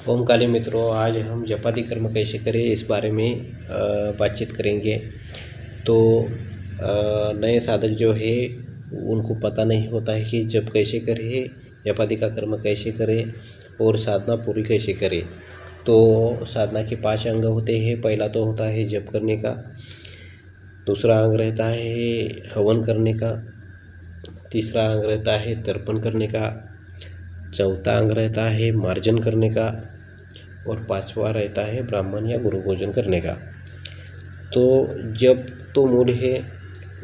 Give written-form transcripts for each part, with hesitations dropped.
ओम काले मित्रों, आज हम जपादी कर्म कैसे करें इस बारे में बातचीत करेंगे। तो नए साधक जो है उनको पता नहीं होता है कि जप कैसे करें, जपादी का कर्म कैसे करें और साधना पूरी कैसे करें। तो साधना के 5 अंग होते हैं। पहला तो होता है जप करने का, दूसरा अंग रहता है हवन करने का, तीसरा अंग रहता है तर्पण करने का, चौथा अंग रहता है मार्जन करने का और 5वां रहता है ब्राह्मण या गुरु भोजन करने का। तो जप तो मूल है,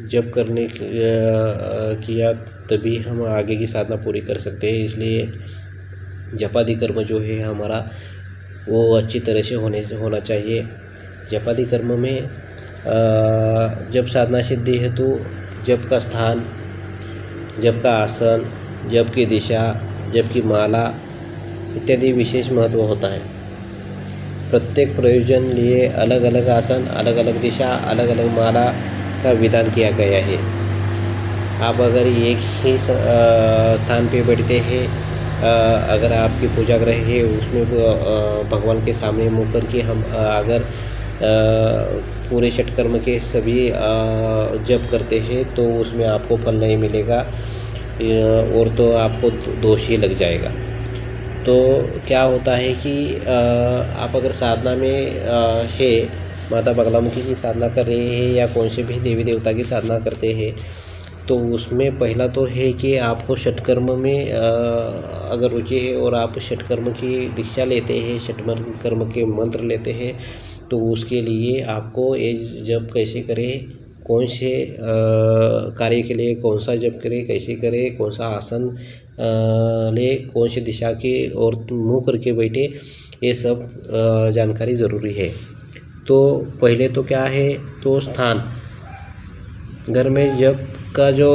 जप करने किया तभी हम आगे की साधना पूरी कर सकते हैं। इसलिए जपादी कर्म जो है हमारा वो अच्छी तरह से होना चाहिए। जपादी कर्म में जब साधना सिद्धि है तो जप का स्थान, जप का आसन, जप की दिशा, जप की माला इत्यादि विशेष महत्व होता है। प्रत्येक प्रयोजन लिए अलग अलग आसन, अलग अलग दिशा, अलग अलग माला का विधान किया गया है। आप अगर एक ही स्थान पे बैठते हैं, अगर आपकी पूजा ग्रह है उसमें भगवान के सामने मुँह करके हम अगर पूरे षटकर्म के सभी जप करते हैं तो उसमें आपको फल नहीं मिलेगा और तो आपको दोष ही लग जाएगा। तो क्या होता है कि आप अगर साधना में है, माता बगलामुखी की साधना कर रहे हैं या कौन से भी देवी देवता की साधना करते हैं, तो उसमें पहला तो है कि आपको षटकर्म में अगर रुचि है और आप षटकर्म की दीक्षा लेते हैं, षटकर्म के मंत्र लेते हैं, तो उसके लिए आपको ये जप कैसे करें, कौन से कार्य के लिए कौन सा जप करें, कैसे करें, कौन सा आसन ले, कौन सी दिशा की और मुँह करके बैठे, ये सब जानकारी ज़रूरी है। तो पहले तो क्या है, तो स्थान, घर में जप का जो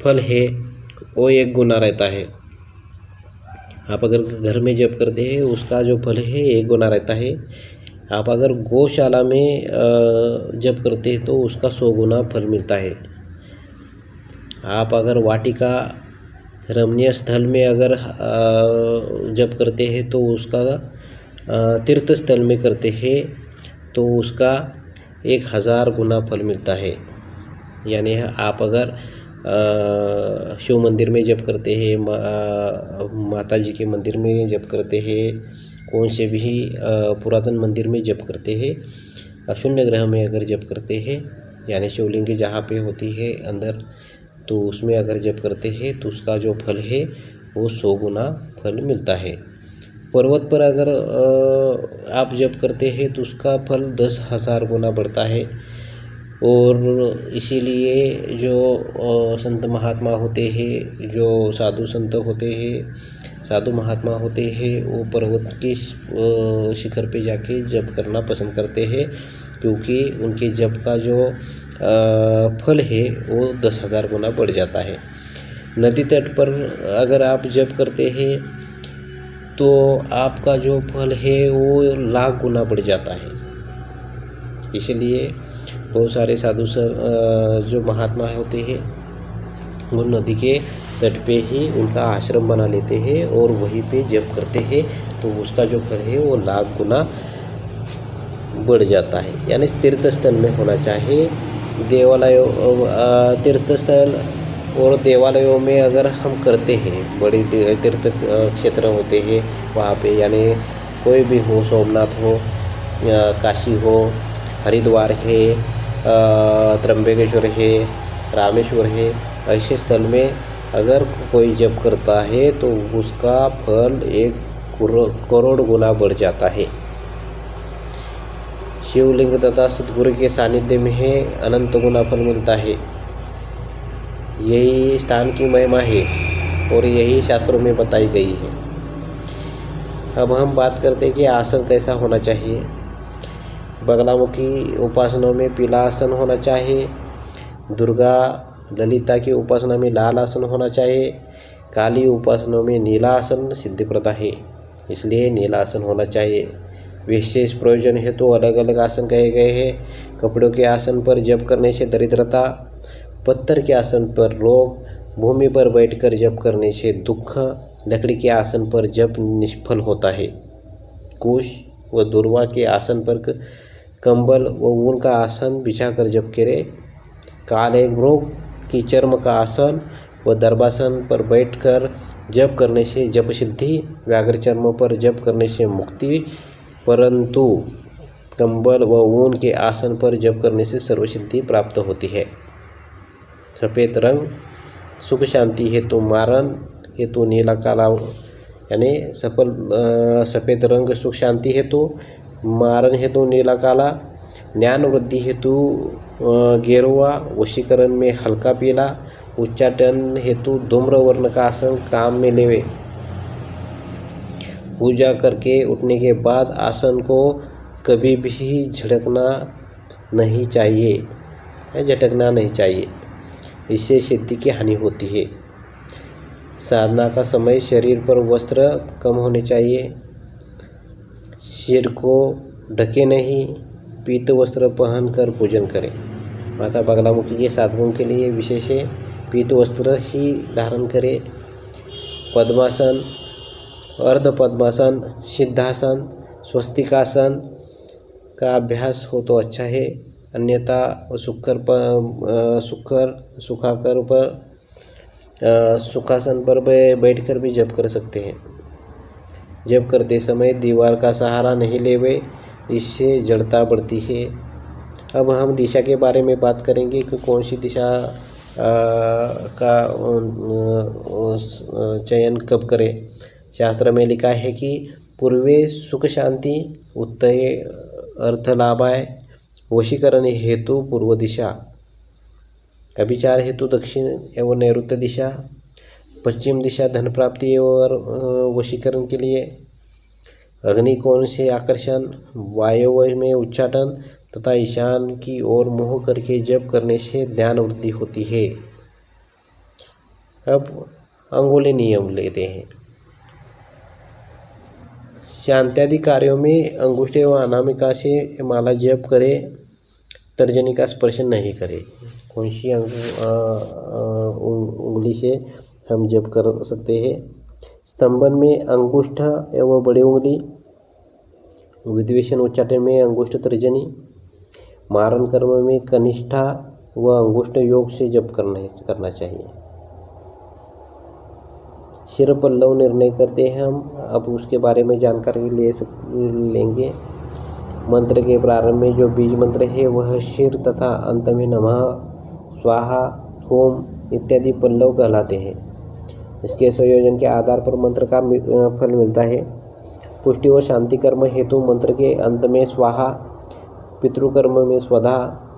फल है वो 1 गुना रहता है। आप अगर घर में जप करते हैं उसका जो फल है 1 गुना रहता है। आप अगर गौशाला में जप करते हैं तो उसका 100 गुना फल मिलता है। आप अगर वाटिका रमणीय स्थल में अगर जप करते हैं तो उसका तीर्थ स्थल में करते हैं तो उसका 1000 गुना फल मिलता है। यानी आप अगर शिव मंदिर में जप करते हैं, माता जी के मंदिर में जप करते हैं, कौन से भी पुरातन मंदिर में जप करते हैं, शून्य ग्रह में अगर जप करते हैं यानी शिवलिंग जहाँ पे होती है अंदर, तो उसमें अगर जप करते हैं तो उसका जो फल है वो 100 गुना फल मिलता है। पर्वत पर अगर आप जप करते हैं तो उसका फल 10,000 गुना बढ़ता है। और इसीलिए जो संत महात्मा होते हैं, जो साधु संत होते हैं, साधु महात्मा होते हैं, वो पर्वत के शिखर पे जाके जप करना पसंद करते हैं, क्योंकि उनके जप का जो फल है वो 10,000 गुना बढ़ जाता है। नदी तट पर अगर आप जप करते हैं तो आपका जो फल है वो 1,00,000 गुना बढ़ जाता है। इसलिए बहुत सारे साधु जो महात्मा होते हैं वो नदी के तट पे ही उनका आश्रम बना लेते हैं और वहीं पे जप करते हैं, तो उसका जो फल है वो 1,00,000 गुना बढ़ जाता है। यानी तीर्थ स्थल में होना चाहिए। देवालयों, तीर्थ स्थल और देवालयों में अगर हम करते हैं, बड़े तीर्थ क्षेत्र होते हैं वहाँ पे, यानी कोई भी हो, सोमनाथ हो, काशी हो, हरिद्वार है, त्र्यंबकेश्वर है, रामेश्वर है, ऐसे स्थल में अगर कोई जप करता है तो उसका फल 1 करोड़ गुना बढ़ जाता है। शिवलिंग तथा सद्गुरु के सानिध्य में है अनंत गुना फल मिलता है। यही स्थान की महिमा है और यही शास्त्रों में बताई गई है। अब हम बात करते हैं कि आसन कैसा होना चाहिए। बगलामुखी उपासना में पीला आसन होना चाहिए। दुर्गा ललिता की उपासना में लाल आसन होना चाहिए। काली उपासना में नीला आसन सिद्धिप्रद है, इसलिए नीला आसन होना चाहिए। विशेष प्रयोजन है तो अलग अलग आसन कहे गए हैं। कपड़ों के आसन पर जप करने से दरिद्रता, पत्थर के आसन पर रोग, भूमि पर बैठकर जप करने से दुख, लकड़ी के आसन पर जप निष्फल होता है। कुश व दुर्वा के आसन पर कंबल व ऊन का आसन बिछाकर जप करे। काले मृग की चर्म का आसन व दर्भासन पर बैठकर जप करने से जप सिद्धि, व्याघ्र चर्म पर जप करने से मुक्ति, परंतु कंबल व ऊन के आसन पर जप करने से सर्वसिद्धि प्राप्त होती है। सफ़ेद रंग सुख शांति हेतु, मारण हेतु नीला काला, यानी सफ़ेद रंग सुख शांति हेतु, मारण हेतु नीला काला, ज्ञान वृद्धि हेतु गेरुआ, वशीकरण में हल्का पीला, उच्चाटन हेतु धूम्र वर्ण का आसन काम में लेवे। पूजा करके उठने के बाद आसन को कभी भी झटकना नहीं चाहिए, इससे सिद्धि की हानि होती है। साधना का समय शरीर पर वस्त्र कम होने चाहिए, सिर को ढके नहीं, पीत वस्त्र पहनकर पूजन करें। माता बगलामुखी के साधकों के लिए विशेष है, पीत वस्त्र ही धारण करें। पद्मासन, अर्ध पद्मासन, सिद्धासन, स्वस्तिकासन का अभ्यास हो तो अच्छा है, अन्यथा सुखासन पर बैठकर भी जप कर सकते हैं। जप करते समय दीवार का सहारा नहीं लेवे, इससे जड़ता बढ़ती है। अब हम दिशा के बारे में बात करेंगे कि कौन सी दिशा का चयन कब करें। शास्त्र में लिखा है कि पूर्वे सुख शांति, उत्तरे अर्थ लाभाय, वशीकरण हेतु पूर्व दिशा, अभिचार हेतु दक्षिण एवं नैऋत्य दिशा, पश्चिम दिशा धन प्राप्ति और वशीकरण के लिए, अग्निकोण से आकर्षण, वायव्य में उच्चाटन तथा ईशान की ओर मुँह करके जप करने से ध्यान वृद्धि होती है। अब अंगुली नियम लेते हैं। शांत्यादि कार्यों में अंगुष्ठ व अनामिका से माला जप करे, तर्जनी का स्पर्श नहीं करे। कौन सी उंगली से हम जप कर सकते हैं? स्तंभन में अंगुष्ठ एवं बड़ी उंगली, विद्वेषण उच्चाटन में अंगुष्ठ तर्जनी, मारण कर्म में कनिष्ठा व अंगुष्ठ योग से जप करना चाहिए। शिर पल्लव निर्णय करते हैं हम, अब उसके बारे में जानकारी लेंगे। मंत्र के प्रारंभ में जो बीज मंत्र है वह शिर तथा अंत में नमः, स्वाहा, ओम इत्यादि पल्लव कहलाते हैं। इसके संयोजन के आधार पर मंत्र का फल मिलता है। पुष्टि व शांति कर्म हेतु मंत्र के अंत में स्वाहा, पितृकर्म में स्वधा,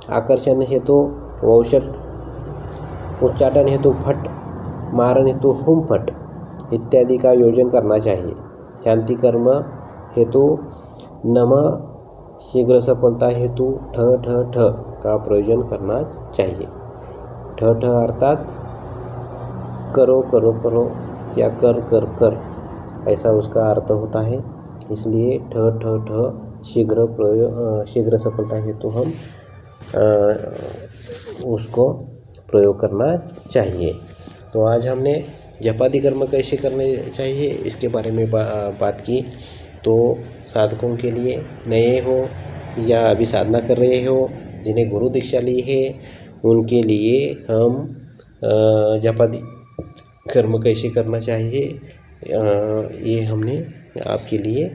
आकर्षण हेतु वौषट, उच्चाटन हेतु फट, मारण हेतु हुम फट इत्यादि का योजन करना चाहिए। शांति कर्म हेतु नमः, शीघ्र सफलता हेतु ठ ठ ठ का प्रयोजन करना चाहिए। ठ ठ अर्थात करो करो करो या कर कर कर, ऐसा उसका अर्थ होता है। इसलिए ठ ठ ठ शीघ्र सफलता हेतु हम उसको प्रयोग करना चाहिए। तो आज हमने जपादि कर्म कैसे करने चाहिए इसके बारे में बात की। तो साधकों के लिए, नए हो या अभी साधना कर रहे हो, जिन्हें गुरु दीक्षा ली है, उनके लिए हम जपादि कर्म कैसे करना चाहिए ये हमने आपके लिए